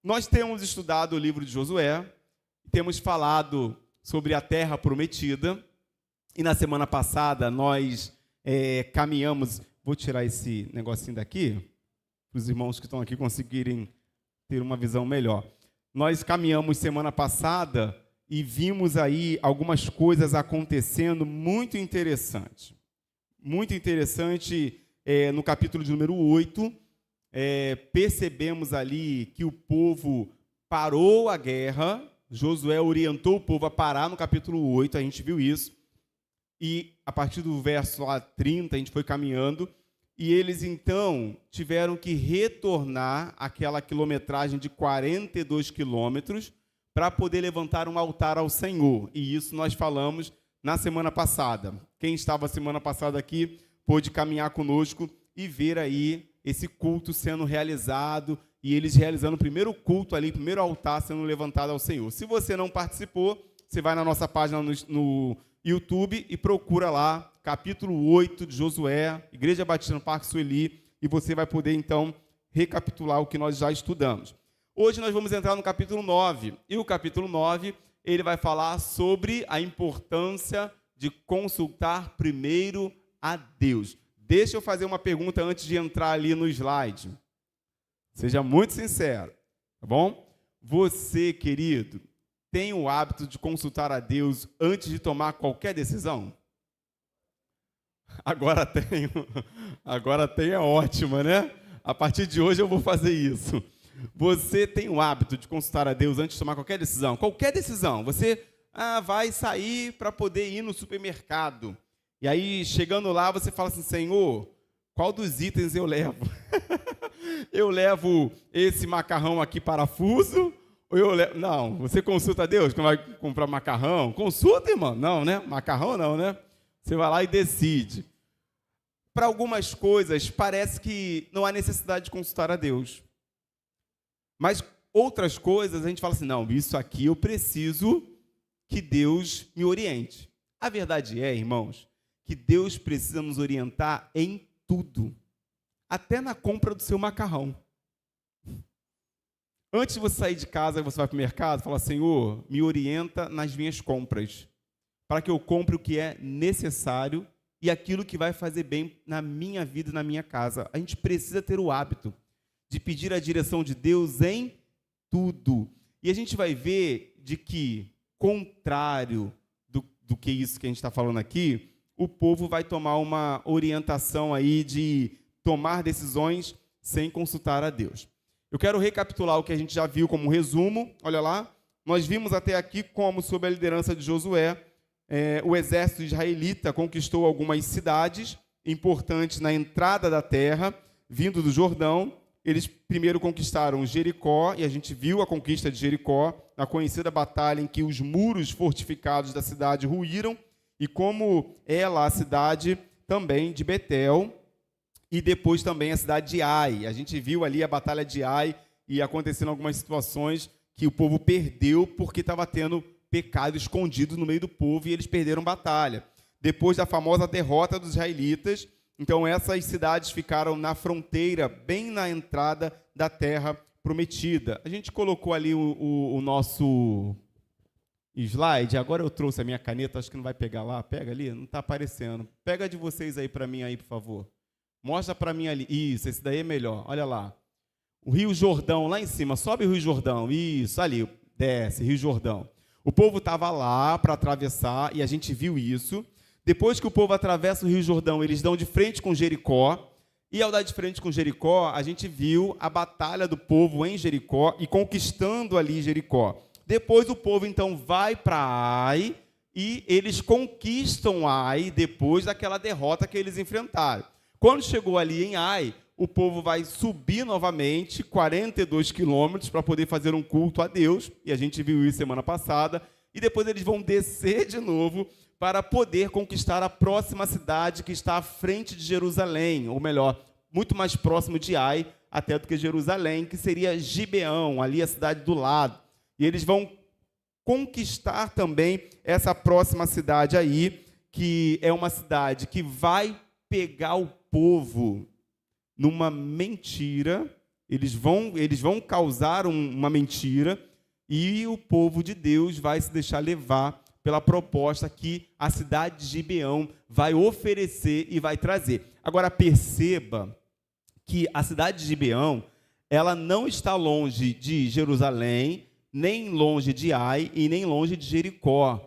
Nós temos estudado o livro de Josué, temos falado sobre a terra prometida, e na semana passada nós caminhamos. Vou tirar esse negocinho daqui, para os irmãos que estão aqui conseguirem ter uma visão melhor. Nós caminhamos semana passada e vimos aí algumas coisas acontecendo muito interessantes. Muito interessante, no capítulo de número 8, percebemos ali que o povo parou a guerra. Josué orientou o povo a parar no capítulo 8, a gente viu isso. E a partir do verso 30, a gente foi caminhando, e eles então tiveram que retornar aquela quilometragem de 42 quilômetros para poder levantar um altar ao Senhor. E isso nós falamos na semana passada. Quem estava semana passada aqui pôde caminhar conosco e ver aí esse culto sendo realizado, e eles realizando o primeiro culto ali, o primeiro altar sendo levantado ao Senhor. Se você não participou, você vai na nossa página no YouTube e procura lá, capítulo 8 de Josué, Igreja Batista no Parque Sueli, e você vai poder, então, recapitular o que nós já estudamos. Hoje nós vamos entrar no capítulo 9, e o capítulo 9, ele vai falar sobre a importância de consultar primeiro a Deus. Deixa eu fazer uma pergunta antes de entrar ali no slide. Seja muito sincero, tá bom? Você, querido, tem o hábito de consultar a Deus antes de tomar qualquer decisão? Agora tenho. Agora tem, é ótima, né? A partir de hoje eu vou fazer isso. Você tem o hábito de consultar a Deus antes de tomar qualquer decisão? Qualquer decisão. Você vai sair para poder ir no supermercado. E aí, chegando lá, você fala assim: Senhor, qual dos itens eu levo? Eu levo esse macarrão aqui parafuso? Ou eu levo... Não, você consulta a Deus quando vai comprar macarrão? Consulta, irmão? Não, né? Macarrão não, né? Você vai lá e decide. Para algumas coisas, parece que não há necessidade de consultar a Deus. Mas outras coisas, a gente fala assim: não, isso aqui eu preciso que Deus me oriente. A verdade é, irmãos, que Deus precisa nos orientar em tudo, até na compra do seu macarrão. Antes de você sair de casa, você vai para o mercado, fala: Senhor, me orienta nas minhas compras, para que eu compre o que é necessário e aquilo que vai fazer bem na minha vida e na minha casa. A gente precisa ter o hábito de pedir a direção de Deus em tudo. E a gente vai ver de que, contrário do que isso que a gente está falando aqui, o povo vai tomar uma orientação aí de tomar decisões sem consultar a Deus. Eu quero recapitular o que a gente já viu como resumo. Olha lá, nós vimos até aqui como, sob a liderança de Josué, o exército israelita conquistou algumas cidades importantes na entrada da terra, vindo do Jordão. Eles primeiro conquistaram Jericó, e a gente viu a conquista de Jericó, a conhecida batalha em que os muros fortificados da cidade ruíram, e como ela, a cidade também de Betel, e depois também a cidade de Ai. A gente viu ali a batalha de Ai, e acontecendo algumas situações que o povo perdeu porque estava tendo pecado escondido no meio do povo, e eles perderam batalha. Depois da famosa derrota dos israelitas, então essas cidades ficaram na fronteira, bem na entrada da terra prometida. A gente colocou ali o nosso slide. Agora eu trouxe a minha caneta, acho que não vai pegar lá. Pega ali, não está aparecendo. Pega de vocês aí para mim aí, por favor. Mostra para mim ali. Isso, esse daí é melhor. Olha lá. O Rio Jordão, lá em cima. Sobe o Rio Jordão. Isso, ali. Desce, Rio Jordão. O povo estava lá para atravessar, e a gente viu isso. Depois que o povo atravessa o Rio Jordão, eles dão de frente com Jericó. E ao dar de frente com Jericó, a gente viu a batalha do povo em Jericó e conquistando ali Jericó. Depois o povo, então, vai para Ai, e eles conquistam Ai depois daquela derrota que eles enfrentaram. Quando chegou ali em Ai, o povo vai subir novamente 42 quilômetros para poder fazer um culto a Deus, e a gente viu isso semana passada, e depois eles vão descer de novo para poder conquistar a próxima cidade que está à frente de Jerusalém, ou melhor, muito mais próximo de Ai até do que Jerusalém, que seria Gibeão, ali a cidade do lado. E eles vão conquistar também essa próxima cidade aí, que é uma cidade que vai pegar o povo numa mentira Eles vão causar uma mentira e o povo de Deus vai se deixar levar pela proposta que a cidade de Gibeão vai oferecer e vai trazer. Agora perceba que a cidade de Gibeão, ela não está longe de Jerusalém, nem longe de Ai e nem longe de Jericó.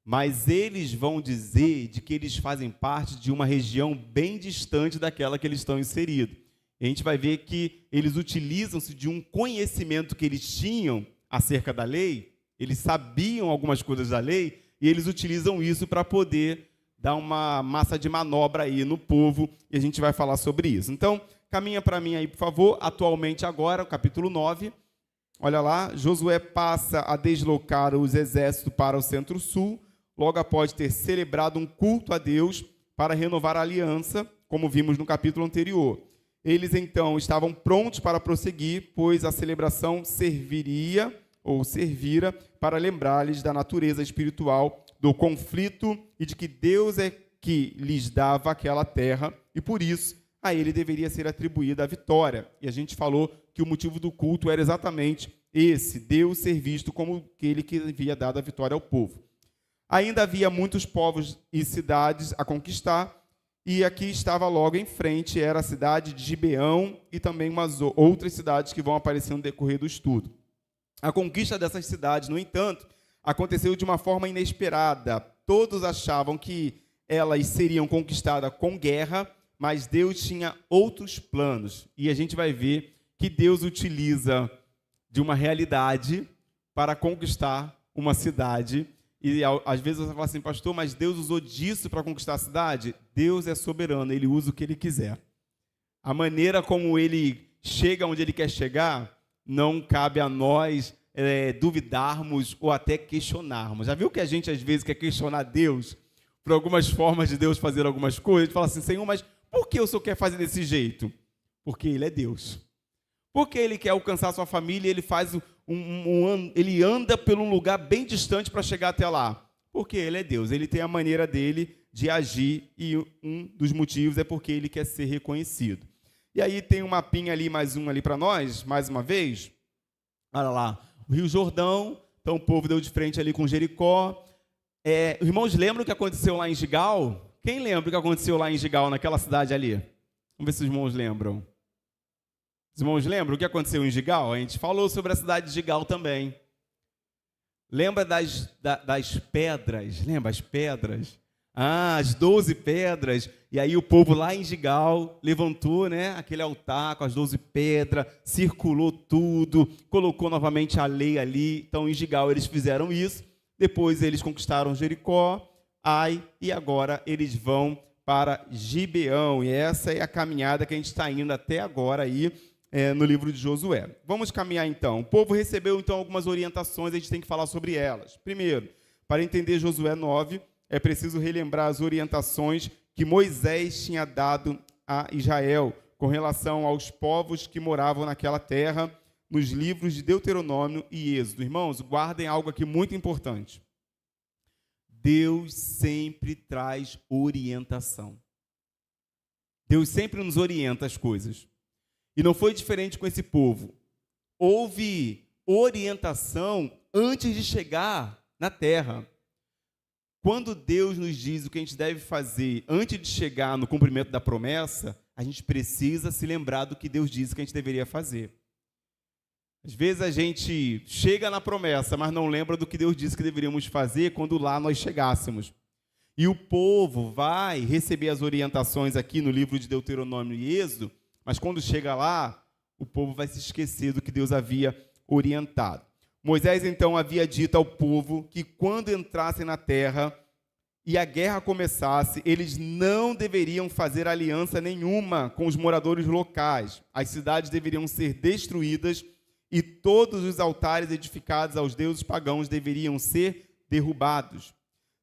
Mas eles vão dizer de que eles fazem parte de uma região bem distante daquela que eles estão inseridos. E a gente vai ver que eles utilizam-se de um conhecimento que eles tinham acerca da lei, eles sabiam algumas coisas da lei, e eles utilizam isso para poder dar uma massa de manobra aí no povo, e a gente vai falar sobre isso. Então, caminha para mim aí, por favor, atualmente agora, o capítulo 9. Olha lá, Josué passa a deslocar os exércitos para o centro-sul, logo após ter celebrado um culto a Deus para renovar a aliança, como vimos no capítulo anterior. Eles, então, estavam prontos para prosseguir, pois a celebração servira para lembrar-lhes da natureza espiritual do conflito e de que Deus é que lhes dava aquela terra, e por isso a ele deveria ser atribuída a vitória. E a gente falou que o motivo do culto era exatamente esse, Deus ser visto como aquele que havia dado a vitória ao povo. Ainda havia muitos povos e cidades a conquistar, e aqui estava logo em frente, era a cidade de Gibeão e também umas outras cidades que vão aparecer no decorrer do estudo. A conquista dessas cidades, no entanto, aconteceu de uma forma inesperada. Todos achavam que elas seriam conquistadas com guerra, mas Deus tinha outros planos. E a gente vai ver que Deus utiliza de uma realidade para conquistar uma cidade. E às vezes você fala assim, pastor, mas Deus usou disso para conquistar a cidade? Deus é soberano, Ele usa o que Ele quiser. A maneira como Ele chega onde Ele quer chegar, não cabe a nós duvidarmos ou até questionarmos. Já viu que a gente às vezes quer questionar Deus por algumas formas de Deus fazer algumas coisas? A gente fala assim, Senhor, mas por que o Senhor quer fazer desse jeito? Porque Ele é Deus. Porque Ele quer alcançar a sua família e Ele faz ele anda por um lugar bem distante para chegar até lá. Porque Ele é Deus, Ele tem a maneira dele de agir e um dos motivos é porque Ele quer ser reconhecido. E aí tem um mapinha ali, mais um ali para nós, mais uma vez. Olha lá, o Rio Jordão, então o povo deu de frente ali com Jericó. Os irmãos lembram o que aconteceu lá em Gigal? Quem lembra o que aconteceu lá em Gigal, naquela cidade ali? Vamos ver se os irmãos lembram. Os irmãos lembram o que aconteceu em Gigal? A gente falou sobre a cidade de Gigal também. Lembra das pedras? Lembra as pedras? As 12 pedras. E aí o povo lá em Gigal levantou, né, aquele altar com as 12 pedras, circulou tudo, colocou novamente a lei ali. Então, em Gigal eles fizeram isso. Depois eles conquistaram Jericó, Ai, e agora eles vão para Gibeão. E essa é a caminhada que a gente está indo até agora aí, no livro de Josué. Vamos caminhar então. O povo recebeu então algumas orientações, a gente tem que falar sobre elas. Primeiro, para entender Josué 9, é preciso relembrar as orientações que Moisés tinha dado a Israel com relação aos povos que moravam naquela terra, nos livros de Deuteronômio e Êxodo. Irmãos, guardem algo aqui muito importante. Deus sempre traz orientação. Deus sempre nos orienta as coisas. E não foi diferente com esse povo. Houve orientação antes de chegar na terra. Quando Deus nos diz o que a gente deve fazer antes de chegar no cumprimento da promessa, a gente precisa se lembrar do que Deus disse que a gente deveria fazer. Às vezes a gente chega na promessa, mas não lembra do que Deus disse que deveríamos fazer quando lá nós chegássemos. E o povo vai receber as orientações aqui no livro de Deuteronômio e Êxodo, mas quando chega lá, o povo vai se esquecer do que Deus havia orientado. Moisés, então, havia dito ao povo que quando entrassem na terra e a guerra começasse, eles não deveriam fazer aliança nenhuma com os moradores locais. As cidades deveriam ser destruídas e todos os altares edificados aos deuses pagãos deveriam ser derrubados.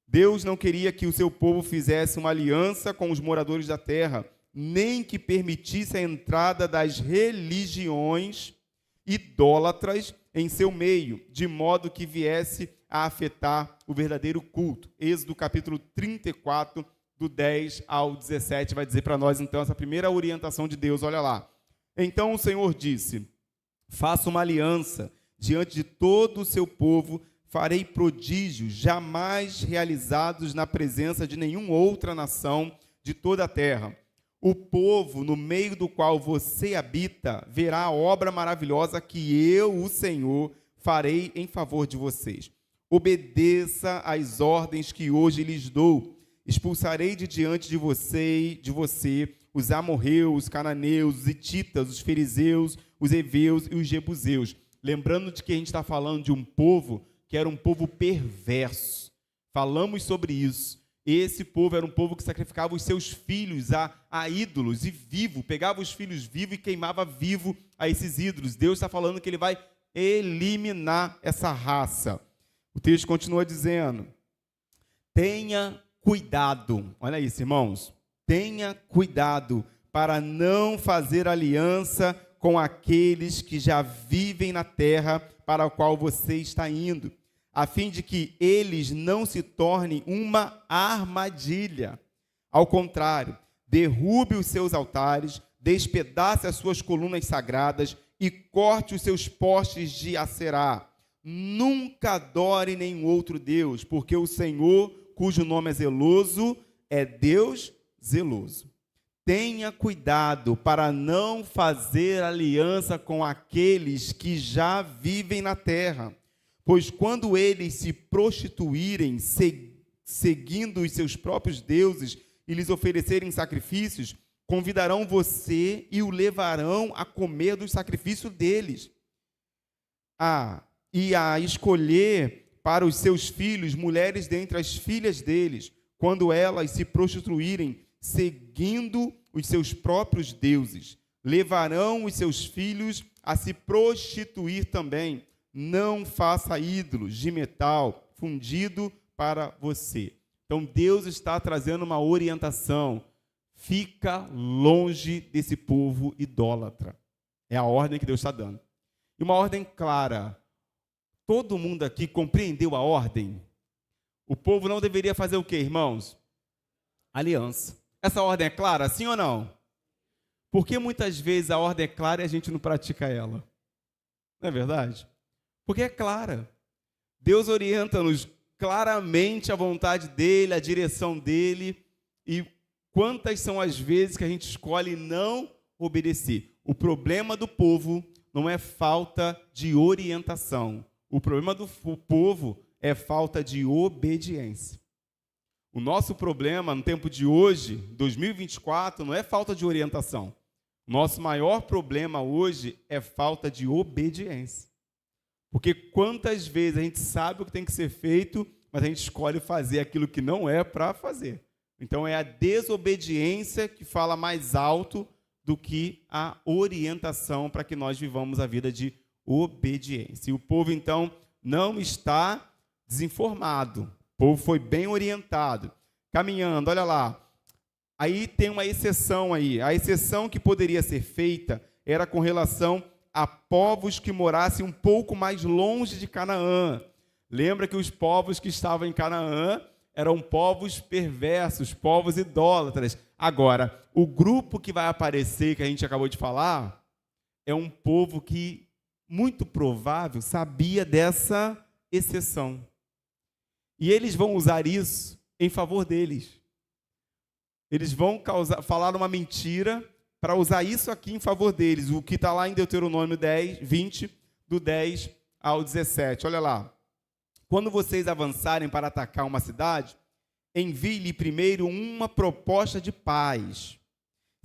Deus não queria que o seu povo fizesse uma aliança com os moradores da terra, nem que permitisse a entrada das religiões idólatras em seu meio, de modo que viesse a afetar o verdadeiro culto. Êxodo capítulo 34, do 10 ao 17, vai dizer para nós, então, essa primeira orientação de Deus. Olha lá. Então o Senhor disse: faça uma aliança diante de todo o seu povo, farei prodígios jamais realizados na presença de nenhuma outra nação de toda a terra. O povo no meio do qual você habita verá a obra maravilhosa que eu, o Senhor, farei em favor de vocês. Obedeça às ordens que hoje lhes dou. Expulsarei de diante de você os amorreus, os cananeus, os hititas, os fariseus, os heveus e os jebuseus. Lembrando de que a gente está falando de um povo que era um povo perverso. Falamos sobre isso. Esse povo era um povo que sacrificava os seus filhos a ídolos, e vivo, pegava os filhos vivos e queimava vivo a esses ídolos. Deus está falando que ele vai eliminar essa raça. O texto continua dizendo: tenha cuidado, olha isso, irmãos, tenha cuidado para não fazer aliança com aqueles que já vivem na terra para a qual você está indo, a fim de que eles não se tornem uma armadilha. Ao contrário, derrube os seus altares, despedace as suas colunas sagradas e corte os seus postes de Acerá. Nunca adore nenhum outro Deus, porque o Senhor, cujo nome é zeloso, é Deus zeloso. Tenha cuidado para não fazer aliança com aqueles que já vivem na terra, pois quando eles se prostituírem, seguindo os seus próprios deuses, e lhes oferecerem sacrifícios, convidarão você e o levarão a comer dos sacrifícios deles. E a escolher para os seus filhos mulheres dentre as filhas deles, quando elas se prostituírem, seguindo os seus próprios deuses. Levarão os seus filhos a se prostituir também. Não faça ídolos de metal fundido para você. Então Deus está trazendo uma orientação. Fica longe desse povo idólatra. É a ordem que Deus está dando. E uma ordem clara. Todo mundo aqui compreendeu a ordem? O povo não deveria fazer o quê, irmãos? Aliança. Essa ordem é clara, sim ou não? Porque muitas vezes a ordem é clara e a gente não pratica ela. Não é verdade? Porque é clara. Deus orienta-nos claramente a vontade dele, a direção dele, e quantas são as vezes que a gente escolhe não obedecer. O problema do povo não é falta de orientação. O problema do povo é falta de obediência. O nosso problema no tempo de hoje, 2024, não é falta de orientação. Nosso maior problema hoje é falta de obediência. Porque quantas vezes a gente sabe o que tem que ser feito, mas a gente escolhe fazer aquilo que não é para fazer. Então é a desobediência que fala mais alto do que a orientação para que nós vivamos a vida de obediência. E o povo, então, não está desinformado. O povo foi bem orientado, caminhando, olha lá. Aí tem uma exceção aí. A exceção que poderia ser feita era com relação a povos que morassem um pouco mais longe de Canaã. Lembra que os povos que estavam em Canaã eram povos perversos, povos idólatras. Agora, o grupo que vai aparecer, que a gente acabou de falar, é um povo que, muito provável, sabia dessa exceção. E eles vão usar isso em favor deles. Eles vão falar uma mentira para usar isso aqui em favor deles. O que está lá em Deuteronômio 20, do 10 ao 17. Olha lá. Quando vocês avançarem para atacar uma cidade, envie-lhe primeiro uma proposta de paz.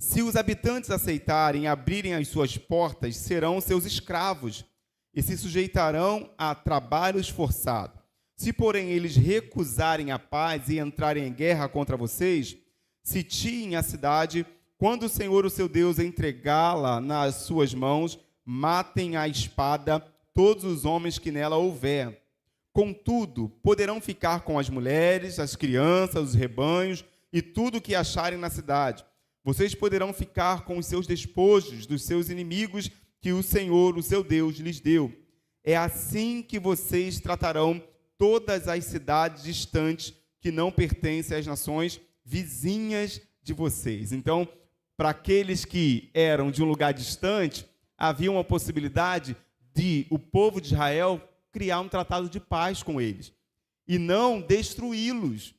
Se os habitantes aceitarem e abrirem as suas portas, serão seus escravos e se sujeitarão a trabalhos forçados. Se, porém, eles recusarem a paz e entrarem em guerra contra vocês, sitiem a cidade. Quando o Senhor, o seu Deus, entregá-la nas suas mãos, matem à espada todos os homens que nela houver. Contudo, poderão ficar com as mulheres, as crianças, os rebanhos e tudo o que acharem na cidade. Vocês poderão ficar com os seus despojos dos seus inimigos que o Senhor, o seu Deus, lhes deu. É assim que vocês tratarão todas as cidades distantes que não pertencem às nações vizinhas de vocês. Então, para aqueles que eram de um lugar distante, havia uma possibilidade de o povo de Israel criar um tratado de paz com eles e não destruí-los.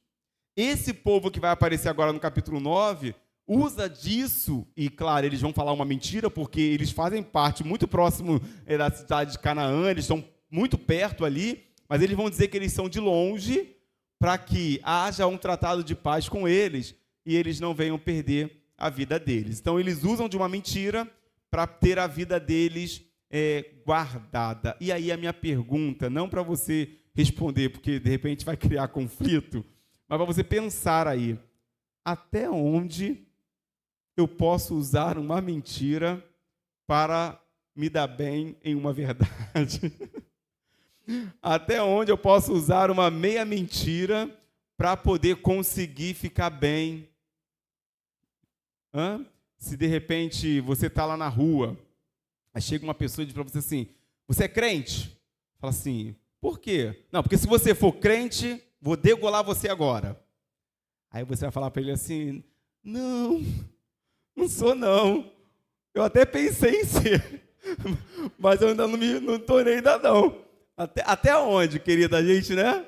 Esse povo que vai aparecer agora no capítulo 9 usa disso, e claro, eles vão falar uma mentira, porque eles fazem parte muito próximo da cidade de Canaã, eles estão muito perto ali, mas eles vão dizer que eles são de longe, para que haja um tratado de paz com eles, e eles não venham perder a vida deles. Então, eles usam de uma mentira para ter a vida deles guardada. E aí a minha pergunta, não para você responder, porque de repente vai criar conflito, mas para você pensar aí, até onde eu posso usar uma mentira para me dar bem em uma verdade? Até onde eu posso usar uma meia mentira para poder conseguir ficar bem? Se de repente você está lá na rua, aí chega uma pessoa e diz para você assim, você é crente? Fala assim, por quê? Não, porque se você for crente, vou degolar você agora. Aí você vai falar para ele assim, não sou não. Eu até pensei em ser, mas eu ainda não tornei ainda não. Até onde, querida, a gente, né?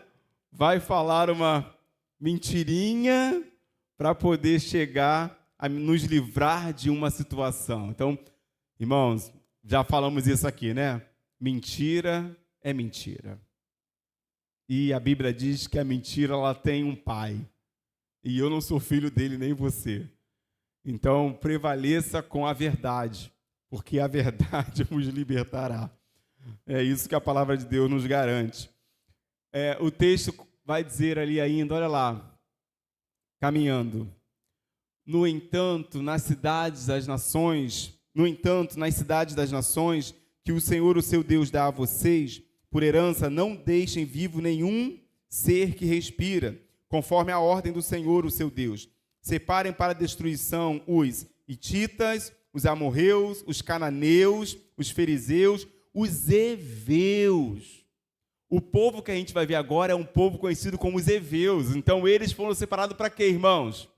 Vai falar uma mentirinha para poder chegar a nos livrar de uma situação. Então, irmãos, já falamos isso aqui, né? Mentira é mentira. E a Bíblia diz que a mentira ela tem um pai. E eu não sou filho dele, nem você. Então, prevaleça com a verdade, porque a verdade vos libertará. É isso que a palavra de Deus nos garante. O texto vai dizer ali ainda, olha lá, caminhando. No entanto, nas cidades das nações, que o Senhor, o seu Deus, dá a vocês, por herança, não deixem vivo nenhum ser que respira, conforme a ordem do Senhor, o seu Deus. Separem para a destruição os hititas, os amorreus, os cananeus, os fariseus, os heveus. O povo que a gente vai ver agora é um povo conhecido como os heveus. Então, eles foram separados para quê, irmãos?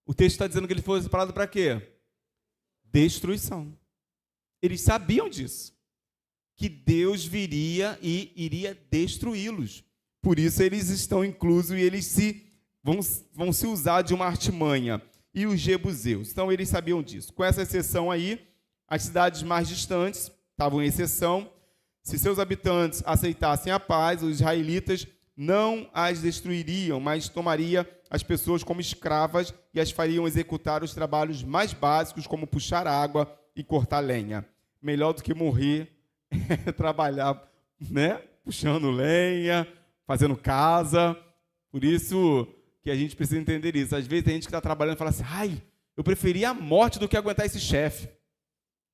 O texto está dizendo que eles foram separados para quê? Destruição. Eles sabiam disso, que Deus viria e iria destruí-los. Por isso, eles estão inclusos e eles vão se usar de uma artimanha. E os jebuseus. Então, eles sabiam disso. Com essa exceção aí, as cidades mais distantes estavam em exceção. Se seus habitantes aceitassem a paz, os israelitas não as destruiriam, mas tomaria as pessoas como escravas e as fariam executar os trabalhos mais básicos, como puxar água e cortar lenha. Melhor do que morrer trabalhar, né? Puxando lenha, fazendo casa. Por isso que a gente precisa entender isso. Às vezes a gente que está trabalhando fala assim, eu preferia a morte do que aguentar esse chefe.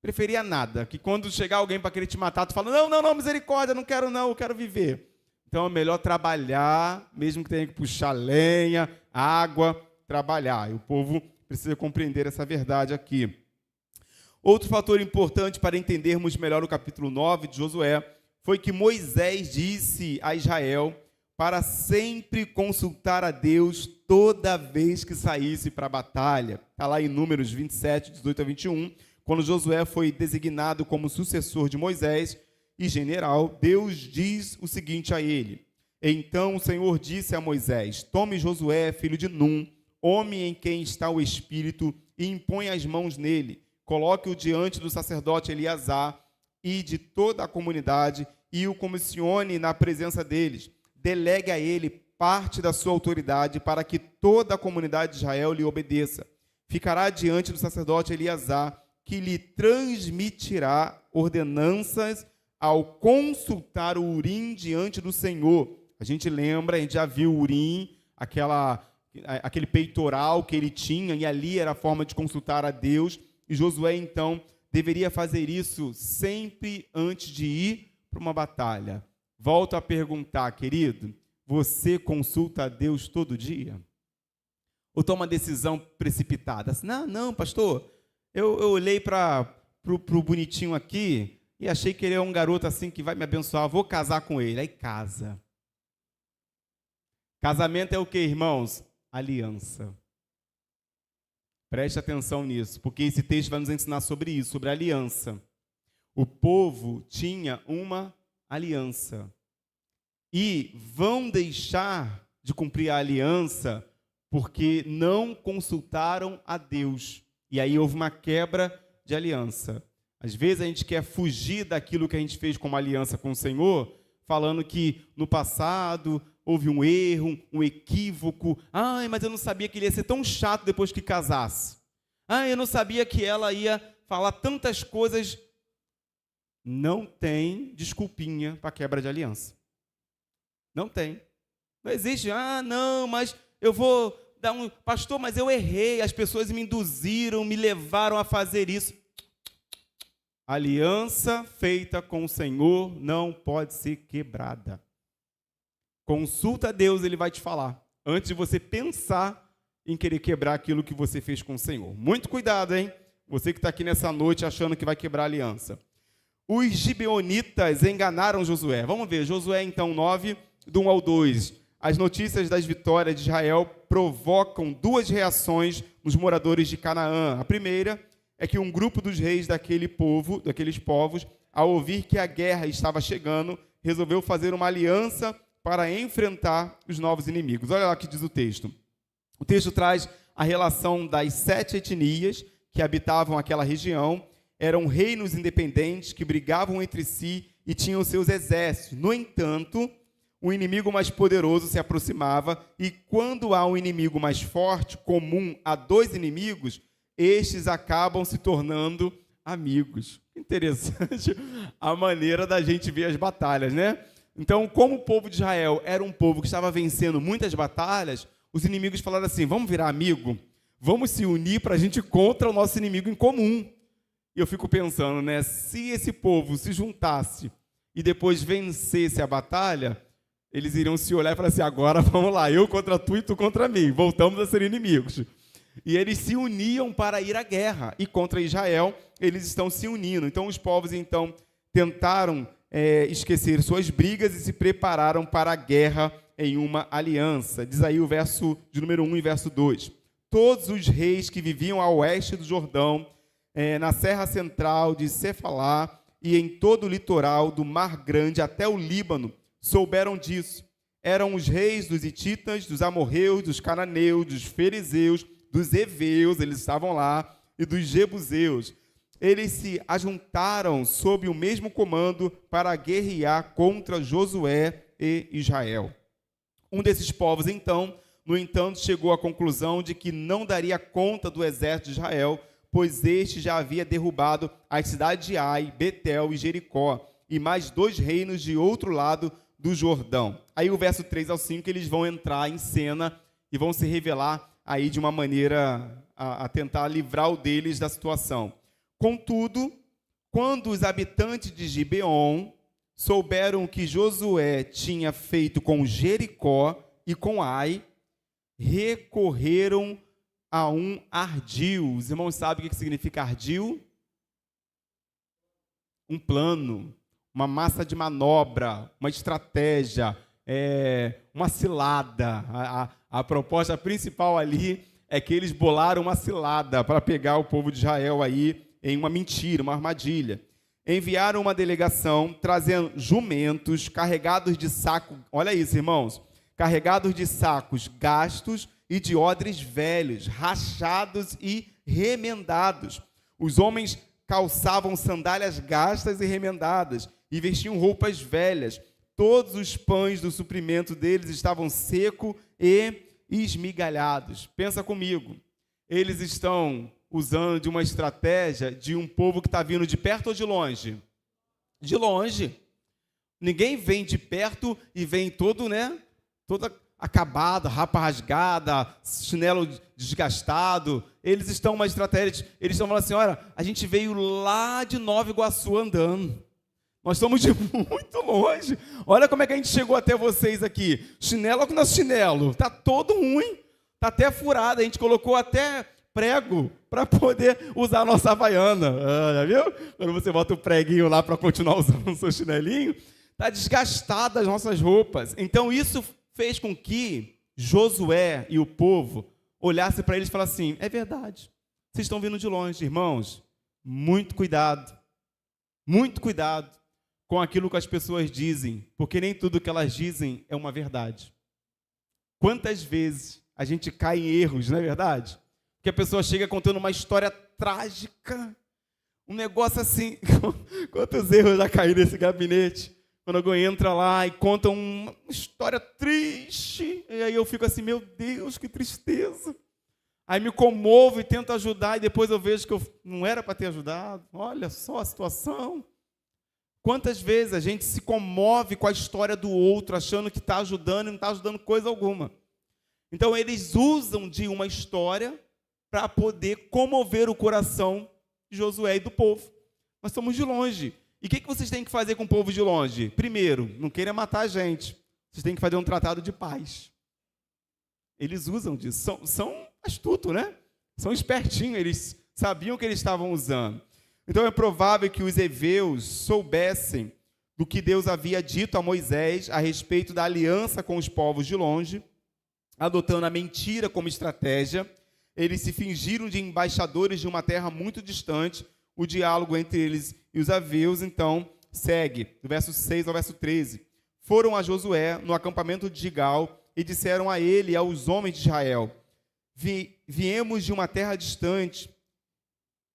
Preferia nada. Que quando chegar alguém para querer te matar, tu fala, não, misericórdia, não quero não, eu quero viver. Então é melhor trabalhar, mesmo que tenha que puxar lenha, água, trabalhar. E o povo precisa compreender essa verdade aqui. Outro fator importante para entendermos melhor o capítulo 9 de Josué foi que Moisés disse a Israel para sempre consultar a Deus toda vez que saísse para a batalha. Está lá em Números 27, 18 a 21, quando Josué foi designado como sucessor de Moisés e general, Deus diz o seguinte a ele: Então o Senhor disse a Moisés, tome Josué, filho de Num, homem em quem está o Espírito, e impõe as mãos nele. Coloque-o diante do sacerdote Eleazar e de toda a comunidade e o comissione na presença deles. Delegue a ele parte da sua autoridade para que toda a comunidade de Israel lhe obedeça. Ficará diante do sacerdote Eleazar, que lhe transmitirá ordenanças ao consultar o Urim diante do Senhor. A gente lembra, a gente já viu o Urim, aquele peitoral que ele tinha, e ali era a forma de consultar a Deus. E Josué, então, deveria fazer isso sempre antes de ir para uma batalha. Volto a perguntar, querido, você consulta a Deus todo dia? Ou toma uma decisão precipitada? Assim, não, pastor, eu olhei para o bonitinho aqui e achei que ele é um garoto assim que vai me abençoar, vou casar com ele. Aí casa. Casamento é o que, irmãos? Aliança. Preste atenção nisso, porque esse texto vai nos ensinar sobre isso, sobre a aliança. O povo tinha uma aliança. E vão deixar de cumprir a aliança porque não consultaram a Deus. E aí houve uma quebra de aliança. Às vezes a gente quer fugir daquilo que a gente fez como aliança com o Senhor, falando que no passado houve um erro, um equívoco. Ai, mas eu não sabia que ele ia ser tão chato depois que casasse. Ai, eu não sabia que ela ia falar tantas coisas. Não tem desculpinha para quebra de aliança. Não tem. Não existe, não, mas eu vou dar um... Pastor, mas eu errei, as pessoas me induziram, me levaram a fazer isso. Aliança feita com o Senhor não pode ser quebrada. Consulta a Deus, Ele vai te falar, antes de você pensar em querer quebrar aquilo que você fez com o Senhor. Muito cuidado, hein? Você que está aqui nessa noite achando que vai quebrar a aliança. Os gibeonitas enganaram Josué. Vamos ver, Josué então 9, do 1 ao 2. As notícias das vitórias de Israel provocam duas reações nos moradores de Canaã. A primeira é que um grupo dos reis daqueles povos, ao ouvir que a guerra estava chegando, resolveu fazer uma aliança para enfrentar os novos inimigos. Olha lá o que diz o texto. O texto traz a relação das 7 etnias que habitavam aquela região. Eram reinos independentes que brigavam entre si e tinham seus exércitos. No entanto, o inimigo mais poderoso se aproximava e quando há um inimigo mais forte, comum a 2 inimigos, estes acabam se tornando amigos. Interessante a maneira da gente ver as batalhas, né? Então, como o povo de Israel era um povo que estava vencendo muitas batalhas, os inimigos falaram assim, vamos virar amigo? Vamos se unir para a gente ir contra o nosso inimigo em comum. E eu fico pensando, né? Se esse povo se juntasse e depois vencesse a batalha, eles iriam se olhar e falar assim, agora vamos lá, eu contra tu e tu contra mim, voltamos a ser inimigos. E eles se uniam para ir à guerra, e contra Israel eles estão se unindo. Então os povos então tentaram esquecer suas brigas e se prepararam para a guerra em uma aliança. Diz aí o verso de número 1 e verso 2. Todos os reis que viviam a oeste do Jordão, na serra central de Cefalá e em todo o litoral do Mar Grande até o Líbano, souberam disso. Eram os reis dos hititas, dos amorreus, dos cananeus, dos fariseus, dos heveus, eles estavam lá, e dos jebuseus. Eles se ajuntaram sob o mesmo comando para guerrear contra Josué e Israel. Um desses povos, então, no entanto, chegou à conclusão de que não daria conta do exército de Israel, pois este já havia derrubado as cidades de Ai, Betel e Jericó, e mais 2 reinos de outro lado do Jordão. Aí o verso 3 ao 5, eles vão entrar em cena e vão se revelar aí de uma maneira a tentar livrar o deles da situação. Contudo, quando os habitantes de Gibeon souberam o que Josué tinha feito com Jericó e com Ai, recorreram a um ardil. Os irmãos sabem o que significa ardil? Um plano, uma massa de manobra, uma estratégia, uma cilada. A proposta principal ali é que eles bolaram uma cilada para pegar o povo de Israel aí em uma mentira, uma armadilha. Enviaram uma delegação trazendo jumentos carregados de saco, olha isso, irmãos, carregados de sacos gastos e de odres velhos, rachados e remendados. Os homens calçavam sandálias gastas e remendadas e vestiam roupas velhas. Todos os pães do suprimento deles estavam secos e esmigalhados. Pensa comigo, eles estão usando de uma estratégia de um povo que está vindo de perto ou de longe? De longe. Ninguém vem de perto e vem todo, todo acabado, rapa rasgada, chinelo desgastado. Eles estão uma estratégia, eles estão falando assim, olha, a gente veio lá de Nova Iguaçu andando. Nós estamos de muito longe. Olha como é que a gente chegou até vocês aqui. Chinelo com nosso chinelo. Está todo ruim. Está até furado. A gente colocou até prego para poder usar a nossa havaiana. Já viu? Quando você bota o preguinho lá para continuar usando o seu chinelinho, está desgastada as nossas roupas. Então isso fez com que Josué e o povo olhassem para eles e falassem assim, é verdade. Vocês estão vindo de longe, irmãos. Muito cuidado com aquilo que as pessoas dizem, porque nem tudo que elas dizem é uma verdade. Quantas vezes a gente cai em erros, não é verdade? Que a pessoa chega contando uma história trágica, um negócio assim. Quantos erros já caíram nesse gabinete? Quando alguém entra lá e conta uma história triste, e aí eu fico assim, meu Deus, que tristeza. Aí me comovo e tento ajudar, e depois eu vejo que eu não era para ter ajudado. Olha só a situação. Quantas vezes a gente se comove com a história do outro, achando que está ajudando e não está ajudando coisa alguma. Então, eles usam de uma história para poder comover o coração de Josué e do povo. Nós somos de longe. E o que vocês têm que fazer com o povo de longe? Primeiro, não queira matar a gente. Vocês têm que fazer um tratado de paz. Eles usam disso. São astutos, né? São espertinhos. Eles sabiam o que eles estavam usando. Então, é provável que os heveus soubessem do que Deus havia dito a Moisés a respeito da aliança com os povos de longe, adotando a mentira como estratégia. Eles se fingiram de embaixadores de uma terra muito distante. O diálogo entre eles e os heveus, então, segue, do verso 6 ao verso 13. Foram a Josué no acampamento de Gigal e disseram a ele e aos homens de Israel: viemos de uma terra distante,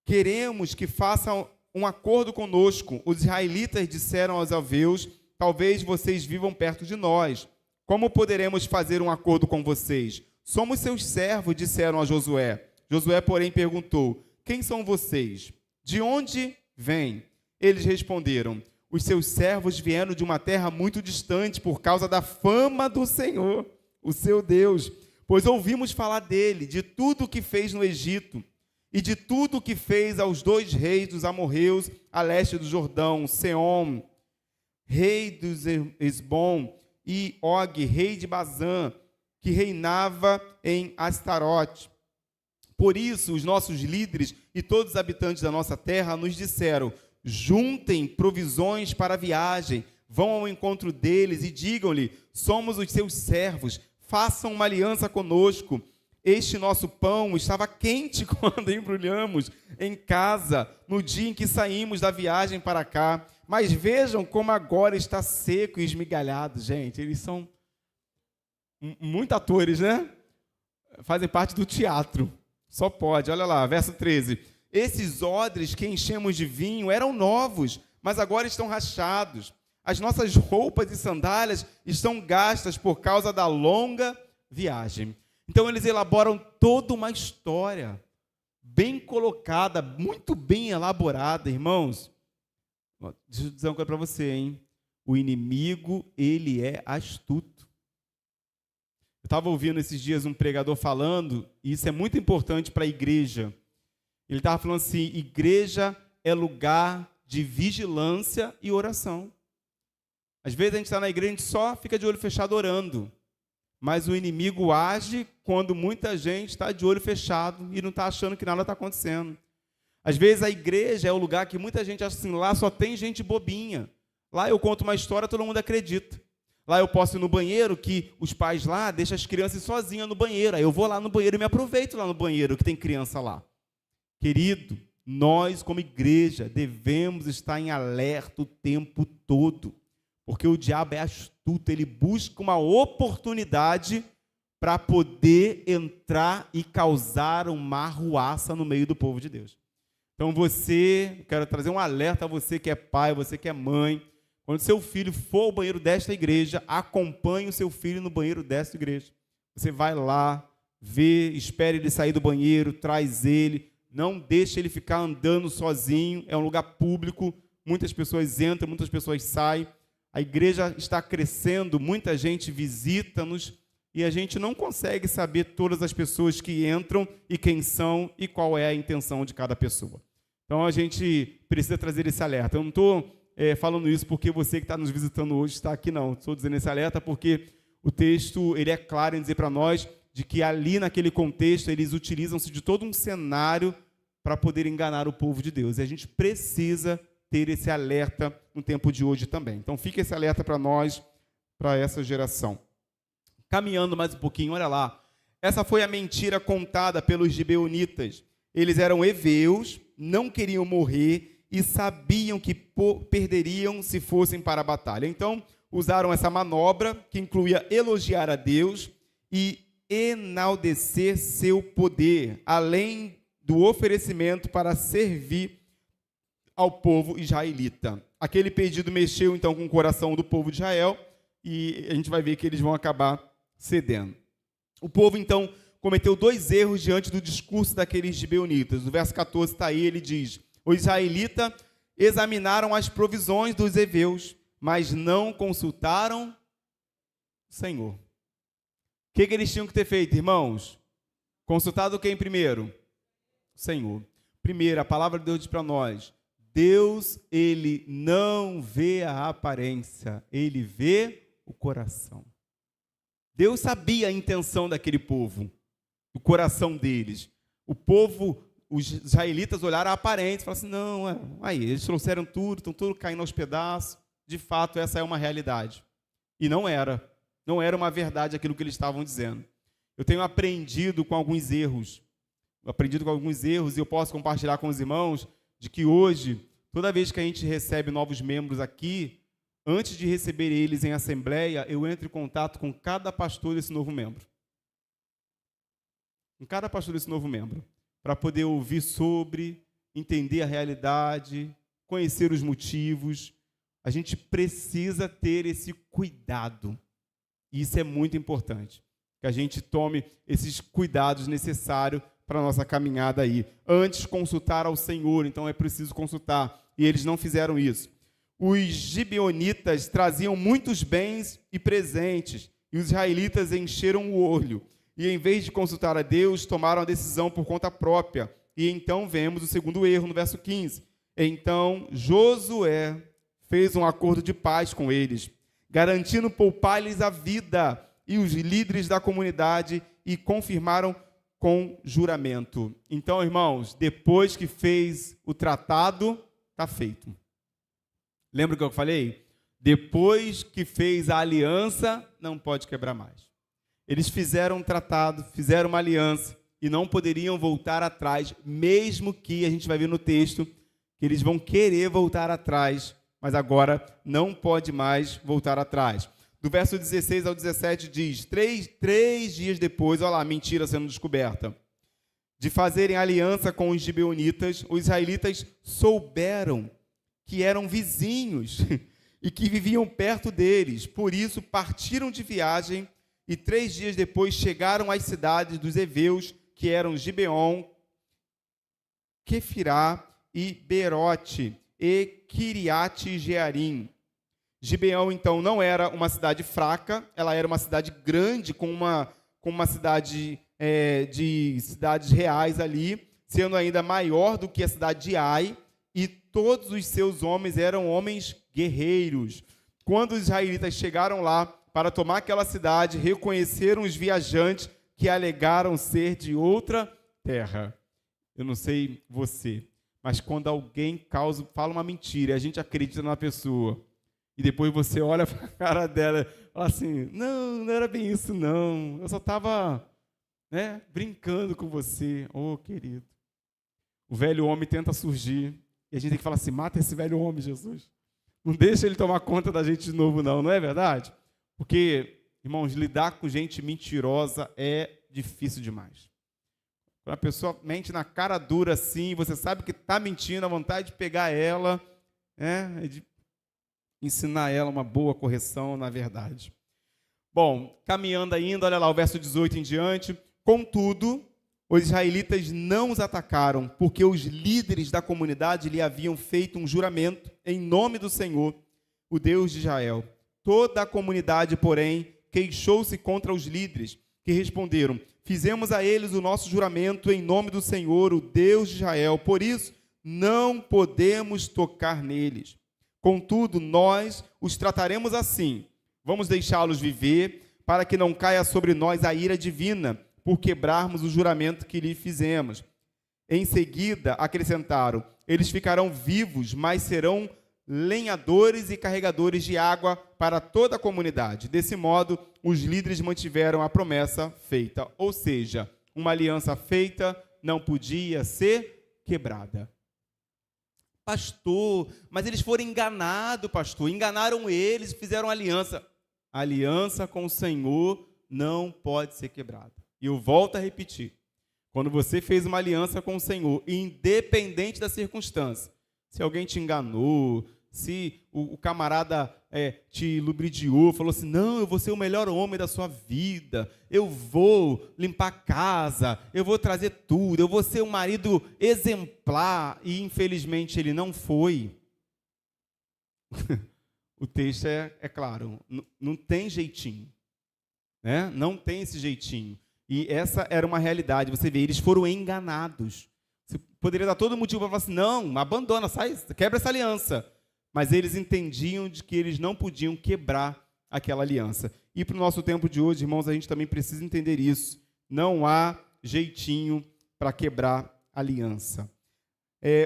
queremos que façam um acordo conosco. Os israelitas disseram aos heveus: talvez vocês vivam perto de nós. Como poderemos fazer um acordo com vocês? Somos seus servos, disseram a Josué. Josué, porém, perguntou: quem são vocês? De onde vêm? Eles responderam: os seus servos vieram de uma terra muito distante por causa da fama do Senhor, o seu Deus, pois ouvimos falar dele, de tudo o que fez no Egito e de tudo o que fez aos 2 reis dos amorreus a leste do Jordão, Seom, rei dos Esbom, e Og, rei de Bazã, que reinava em Astarote. Por isso, os nossos líderes e todos os habitantes da nossa terra nos disseram: juntem provisões para a viagem, vão ao encontro deles e digam-lhe: somos os seus servos, façam uma aliança conosco. Este nosso pão estava quente quando embrulhamos em casa, no dia em que saímos da viagem para cá. Mas vejam como agora está seco e esmigalhado. Gente, eles são muito atores, né? Fazem parte do teatro. Só pode. Olha lá, verso 13. Esses odres que enchemos de vinho eram novos, mas agora estão rachados. As nossas roupas e sandálias estão gastas por causa da longa viagem. Então, eles elaboram toda uma história bem colocada, muito bem elaborada, irmãos. Deixa eu dizer uma coisa para você, hein? O inimigo, ele é astuto. Eu estava ouvindo esses dias um pregador falando, e isso é muito importante para a igreja. Ele estava falando assim: igreja é lugar de vigilância e oração. Às vezes a gente está na igreja, a gente só fica de olho fechado orando. Mas o inimigo age quando muita gente está de olho fechado e não está achando que nada está acontecendo. Às vezes a igreja é o lugar que muita gente acha assim: lá só tem gente bobinha. Lá eu conto uma história, todo mundo acredita. Lá eu posso ir no banheiro, que os pais lá deixam as crianças sozinhas no banheiro. Aí eu vou lá no banheiro e me aproveito lá no banheiro, que tem criança lá. Querido, nós como igreja devemos estar em alerta o tempo todo. Porque o diabo é astuto, ele busca uma oportunidade para poder entrar e causar uma arruaça no meio do povo de Deus. Então quero trazer um alerta a você que é pai, você que é mãe. Quando seu filho for ao banheiro desta igreja, acompanhe o seu filho no banheiro desta igreja. Você vai lá, vê, espere ele sair do banheiro, traz ele, não deixe ele ficar andando sozinho, é um lugar público, muitas pessoas entram, muitas pessoas saem. A igreja está crescendo, muita gente visita-nos e a gente não consegue saber todas as pessoas que entram e quem são e qual é a intenção de cada pessoa. Então, a gente precisa trazer esse alerta. Eu não estou falando isso porque você que está nos visitando hoje está aqui, não. Estou dizendo esse alerta porque o texto ele é claro em dizer para nós de que ali naquele contexto eles utilizam-se de todo um cenário para poder enganar o povo de Deus. E a gente precisa ter esse alerta no tempo de hoje também. Então, fica esse alerta para nós, para essa geração. Caminhando mais um pouquinho, olha lá. Essa foi a mentira contada pelos gibeonitas. Eles eram heveus, não queriam morrer e sabiam que perderiam se fossem para a batalha. Então, usaram essa manobra, que incluía elogiar a Deus e enaltecer seu poder, além do oferecimento para servir ao povo israelita. Aquele pedido mexeu, então, com o coração do povo de Israel e a gente vai ver que eles vão acabar cedendo. O povo, então, cometeu 2 erros diante do discurso daqueles gibeonitas. No verso 14 está aí, ele diz: os israelitas examinaram as provisões dos heveus, mas não consultaram o Senhor. O que eles tinham que ter feito, irmãos? Consultado quem primeiro? O Senhor. Primeiro, a palavra de Deus diz para nós: Deus, ele não vê a aparência, ele vê o coração. Deus sabia a intenção daquele povo, o coração deles. O povo, os israelitas olharam a aparência e falaram assim: não, aí, eles trouxeram tudo, estão tudo caindo aos pedaços. De fato, essa é uma realidade. E não era uma verdade aquilo que eles estavam dizendo. Eu tenho aprendido com alguns erros, e eu posso compartilhar com os irmãos, de que hoje, toda vez que a gente recebe novos membros aqui, antes de receber eles em assembleia, eu entro em contato com cada pastor desse novo membro. Com cada pastor desse novo membro, para poder ouvir sobre, entender a realidade, conhecer os motivos. A gente precisa ter esse cuidado. E isso é muito importante, que a gente tome esses cuidados necessários para a nossa caminhada aí. Antes, consultar ao Senhor, então é preciso consultar. E eles não fizeram isso. Os gibeonitas traziam muitos bens e presentes, e os israelitas encheram o olho. E em vez de consultar a Deus, tomaram a decisão por conta própria. E então vemos o segundo erro no verso 15. Então Josué fez um acordo de paz com eles, garantindo poupar-lhes a vida, e os líderes da comunidade e confirmaram com juramento. Então, irmãos, depois que fez o tratado, está feito. Lembra o que eu falei? Depois que fez a aliança, não pode quebrar mais. Eles fizeram um tratado, fizeram uma aliança e não poderiam voltar atrás, mesmo que, a gente vai ver no texto, que eles vão querer voltar atrás, mas agora não pode mais voltar atrás. Do verso 16 ao 17 diz: três dias depois, olha lá, mentira sendo descoberta, de fazerem aliança com os gibeonitas, os israelitas souberam que eram vizinhos e que viviam perto deles. Por isso, partiram de viagem e 3 dias depois chegaram às cidades dos heveus, que eram Gibeon, Quefirá e Berote e Quiriate-Jearim. Gibeão, então, não era uma cidade fraca, ela era uma cidade grande, com uma cidade de cidades reais ali, sendo ainda maior do que a cidade de Ai, e todos os seus homens eram homens guerreiros. Quando os israelitas chegaram lá para tomar aquela cidade, reconheceram os viajantes que alegaram ser de outra terra. Eu não sei você, mas quando alguém fala uma mentira e a gente acredita na pessoa, e depois você olha para a cara dela e fala assim: não era bem isso não, eu só estava brincando com você. Oh, querido. O velho homem tenta surgir e a gente tem que falar assim: mata esse velho homem, Jesus. Não deixa ele tomar conta da gente de novo não é verdade? Porque, irmãos, lidar com gente mentirosa é difícil demais. Quando a pessoa mente na cara dura assim, você sabe que está mentindo, a vontade de pegar ela, de ensinar ela uma boa correção na verdade. Bom, caminhando ainda, olha lá o verso 18 em diante. Contudo, os israelitas não os atacaram, porque os líderes da comunidade lhe haviam feito um juramento em nome do Senhor, o Deus de Israel. Toda a comunidade, porém, queixou-se contra os líderes, que responderam: fizemos a eles o nosso juramento em nome do Senhor, o Deus de Israel, por isso não podemos tocar neles. Contudo, nós os trataremos assim, vamos deixá-los viver, para que não caia sobre nós a ira divina, por quebrarmos o juramento que lhe fizemos. Em seguida, acrescentaram: eles ficarão vivos, mas serão lenhadores e carregadores de água para toda a comunidade. Desse modo, os líderes mantiveram a promessa feita. Ou seja, uma aliança feita não podia ser quebrada. Pastor, mas eles foram enganados, pastor. Enganaram eles e fizeram aliança. A aliança com o Senhor não pode ser quebrada. E eu volto a repetir. Quando você fez uma aliança com o Senhor, independente da circunstância, se alguém te enganou, se o camarada te lubridiou, falou assim, não, eu vou ser o melhor homem da sua vida, eu vou limpar a casa, eu vou trazer tudo, eu vou ser um marido exemplar, e infelizmente ele não foi. O texto é claro, não tem jeitinho, né? Não tem esse jeitinho. E essa era uma realidade, você vê, eles foram enganados. Você poderia dar todo motivo para falar assim, não, abandona, sai, quebra essa aliança. Mas eles entendiam de que eles não podiam quebrar aquela aliança. E para o nosso tempo de hoje, irmãos, a gente também precisa entender isso. Não há jeitinho para quebrar aliança.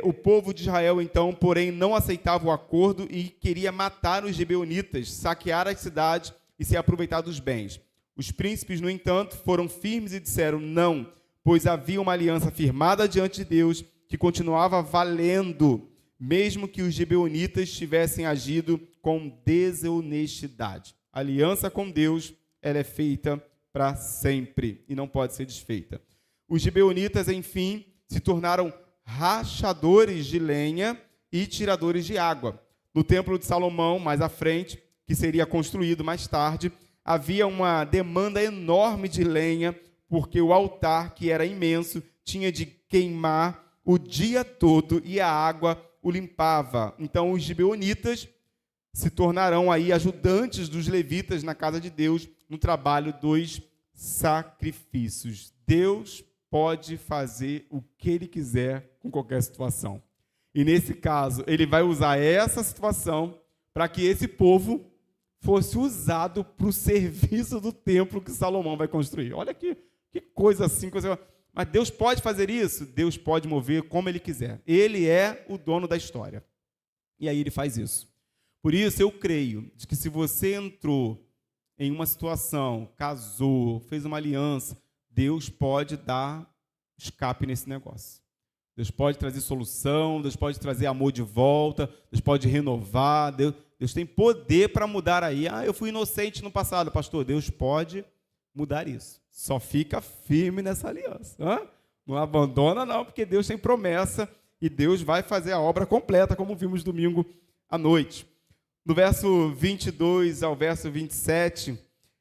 O povo de Israel, então, porém, não aceitava o acordo e queria matar os gibeonitas, saquear a cidade e se aproveitar dos bens. Os príncipes, no entanto, foram firmes e disseram não, pois havia uma aliança firmada diante de Deus que continuava valendo, mesmo que os gibeonitas tivessem agido com desonestidade. A aliança com Deus, ela é feita para sempre e não pode ser desfeita. Os gibeonitas, enfim, se tornaram rachadores de lenha e tiradores de água. No templo de Salomão, mais à frente, que seria construído mais tarde, havia uma demanda enorme de lenha, porque o altar, que era imenso, tinha de queimar o dia todo e a água o limpava. Então os gibeonitas se tornarão aí ajudantes dos levitas na casa de Deus no trabalho dos sacrifícios. Deus pode fazer o que Ele quiser com qualquer situação. E nesse caso, Ele vai usar essa situação para que esse povo fosse usado para o serviço do templo que Salomão vai construir. Olha que coisa assim, mas Deus pode fazer isso? Deus pode mover como Ele quiser. Ele é o dono da história. E aí Ele faz isso. Por isso, eu creio de que se você entrou em uma situação, casou, fez uma aliança, Deus pode dar escape nesse negócio. Deus pode trazer solução, Deus pode trazer amor de volta, Deus pode renovar, Deus tem poder para mudar aí. Eu fui inocente no passado, pastor. Deus pode mudar isso. Só fica firme nessa aliança. Não abandona não, porque Deus tem promessa e Deus vai fazer a obra completa, como vimos domingo à noite. Do verso 22 ao verso 27,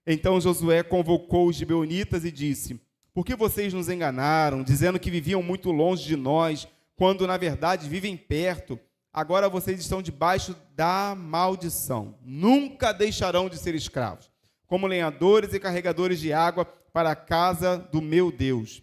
então Josué convocou os gibeonitas e disse: por que vocês nos enganaram, dizendo que viviam muito longe de nós, quando na verdade vivem perto? Agora vocês estão debaixo da maldição. Nunca deixarão de ser escravos, como lenhadores e carregadores de água para a casa do meu Deus.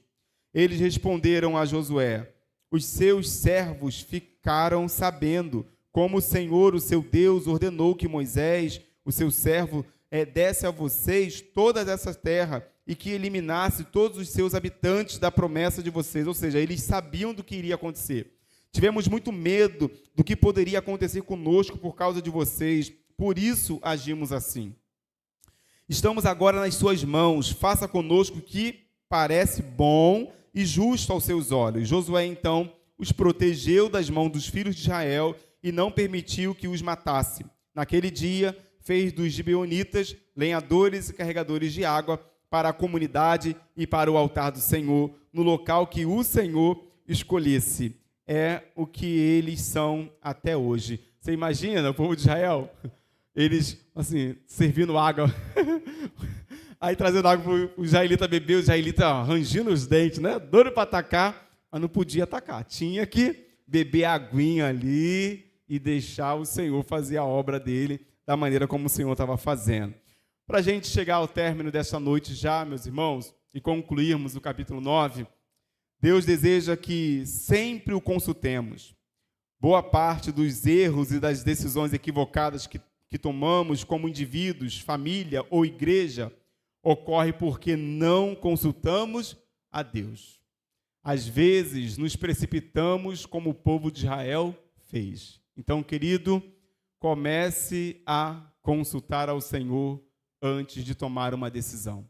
Eles responderam a Josué: os seus servos ficaram sabendo como o Senhor, o seu Deus, ordenou que Moisés, o seu servo, desse a vocês toda essa terra e que eliminasse todos os seus habitantes da promessa de vocês. Ou seja, eles sabiam do que iria acontecer. Tivemos muito medo do que poderia acontecer conosco por causa de vocês, por isso agimos assim. Estamos agora nas suas mãos, faça conosco o que parece bom e justo aos seus olhos. Josué, então, os protegeu das mãos dos filhos de Israel e não permitiu que os matasse. Naquele dia, fez dos gibeonitas lenhadores e carregadores de água para a comunidade e para o altar do Senhor, no local que o Senhor escolhesse. É o que eles são até hoje. Você imagina o povo de Israel? Eles, assim, servindo água. Aí trazendo água para o israelita beber, o israelita rangindo os dentes, né? Doido para atacar, mas não podia atacar. Tinha que beber a aguinha ali e deixar o Senhor fazer a obra dele da maneira como o Senhor estava fazendo. Para a gente chegar ao término dessa noite já, meus irmãos, e concluirmos o capítulo 9, Deus deseja que sempre o consultemos. Boa parte dos erros e das decisões equivocadas que tomamos como indivíduos, família ou igreja, ocorre porque não consultamos a Deus. Às vezes, nos precipitamos como o povo de Israel fez. Então, querido, comece a consultar ao Senhor antes de tomar uma decisão,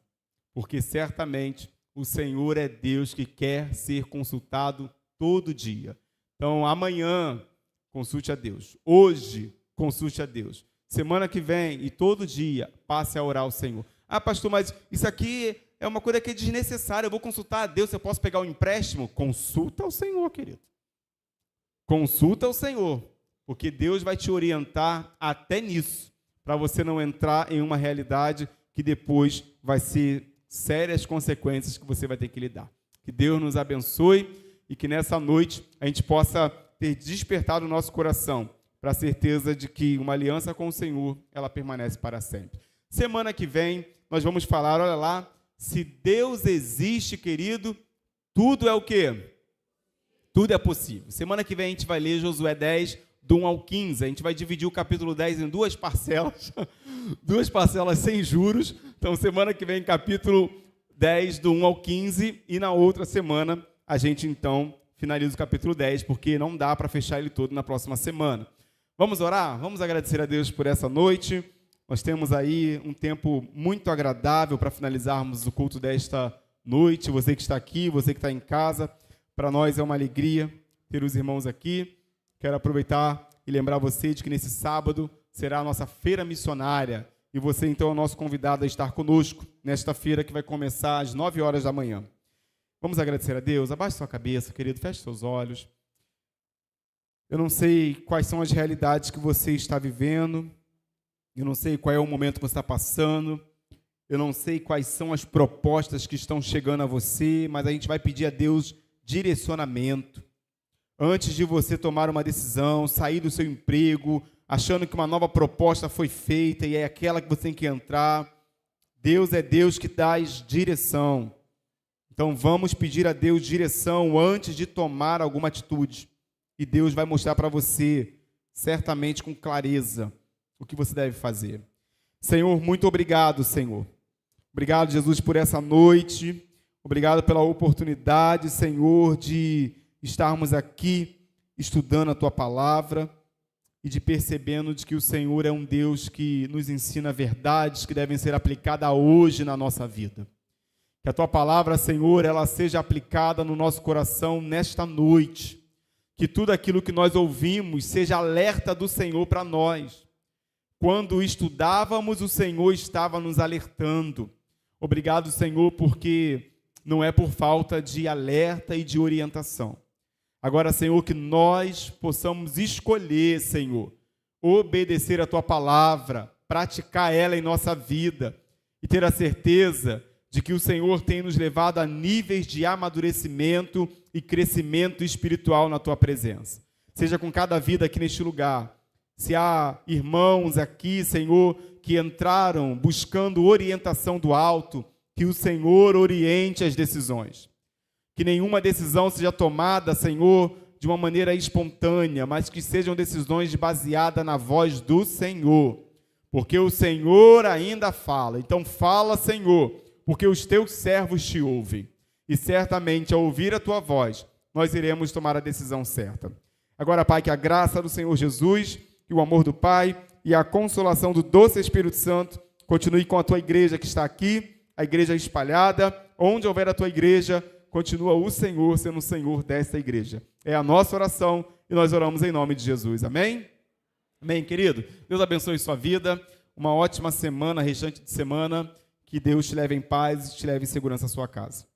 porque certamente O Senhor é Deus que quer ser consultado todo dia. Então, amanhã, consulte a Deus. Hoje, consulte a Deus. Semana que vem e todo dia, passe a orar ao Senhor. Ah, pastor, mas isso aqui é uma coisa que é desnecessária. Eu vou consultar a Deus, eu posso pegar um empréstimo? Consulta ao Senhor, querido. Consulta ao Senhor, porque Deus vai te orientar até nisso, para você não entrar em uma realidade que depois vai ser sérias consequências que você vai ter que lidar. Que Deus nos abençoe e que nessa noite a gente possa ter despertado o nosso coração para a certeza de que uma aliança com o Senhor, ela permanece para sempre. Semana que vem, nós vamos falar, olha lá, se Deus existe, querido, tudo é o quê? Tudo é possível. Semana que vem a gente vai ler Josué 10, do 1 ao 15. A gente vai dividir o capítulo 10 em duas parcelas, duas parcelas sem juros. Então, semana que vem, capítulo 10, do 1 ao 15, e na outra semana a gente, então, finaliza o capítulo 10, porque não dá para fechar ele todo na próxima semana. Vamos orar? Vamos agradecer a Deus por essa noite. Nós temos aí um tempo muito agradável para finalizarmos o culto desta noite. Você que está aqui, você que está em casa, para nós é uma alegria ter os irmãos aqui. Quero aproveitar e lembrar você de que nesse sábado será a nossa feira missionária. E você, então, é o nosso convidado a estar conosco nesta feira que vai começar às 9 horas da manhã. Vamos agradecer a Deus. Abaixe sua cabeça, querido. Feche seus olhos. Eu não sei quais são as realidades que você está vivendo. Eu não sei qual é o momento que você está passando. Eu não sei quais são as propostas que estão chegando a você, mas a gente vai pedir a Deus direcionamento. Antes de você tomar uma decisão, sair do seu emprego, achando que uma nova proposta foi feita e é aquela que você tem que entrar, Deus é Deus que dá direção. Então vamos pedir a Deus direção antes de tomar alguma atitude. E Deus vai mostrar para você, certamente com clareza, o que você deve fazer. Senhor, muito obrigado, Senhor. Obrigado, Jesus, por essa noite. Obrigado pela oportunidade, Senhor, de estarmos aqui estudando a Tua palavra e de percebendo de que o Senhor é um Deus que nos ensina verdades que devem ser aplicadas hoje na nossa vida. Que a Tua palavra, Senhor, ela seja aplicada no nosso coração nesta noite. Que tudo aquilo que nós ouvimos seja alerta do Senhor para nós. Quando estudávamos, o Senhor estava nos alertando. Obrigado, Senhor, porque não é por falta de alerta e de orientação. Agora, Senhor, que nós possamos escolher, Senhor, obedecer a Tua palavra, praticar ela em nossa vida e ter a certeza de que o Senhor tem nos levado a níveis de amadurecimento e crescimento espiritual na Tua presença. Seja com cada vida aqui neste lugar. Se há irmãos aqui, Senhor, que entraram buscando orientação do alto, que o Senhor oriente as decisões. Que nenhuma decisão seja tomada, Senhor, de uma maneira espontânea, mas que sejam decisões baseadas na voz do Senhor. Porque o Senhor ainda fala. Então fala, Senhor, porque os Teus servos te ouvem. E certamente, ao ouvir a Tua voz, nós iremos tomar a decisão certa. Agora, Pai, que a graça do Senhor Jesus, que o amor do Pai e a consolação do doce Espírito Santo continue com a Tua igreja que está aqui, a igreja espalhada, onde houver a Tua igreja, continua o Senhor sendo o Senhor dessa igreja. É a nossa oração e nós oramos em nome de Jesus. Amém? Amém, querido? Deus abençoe sua vida. Uma ótima semana, restante de semana. Que Deus te leve em paz e te leve em segurança à sua casa.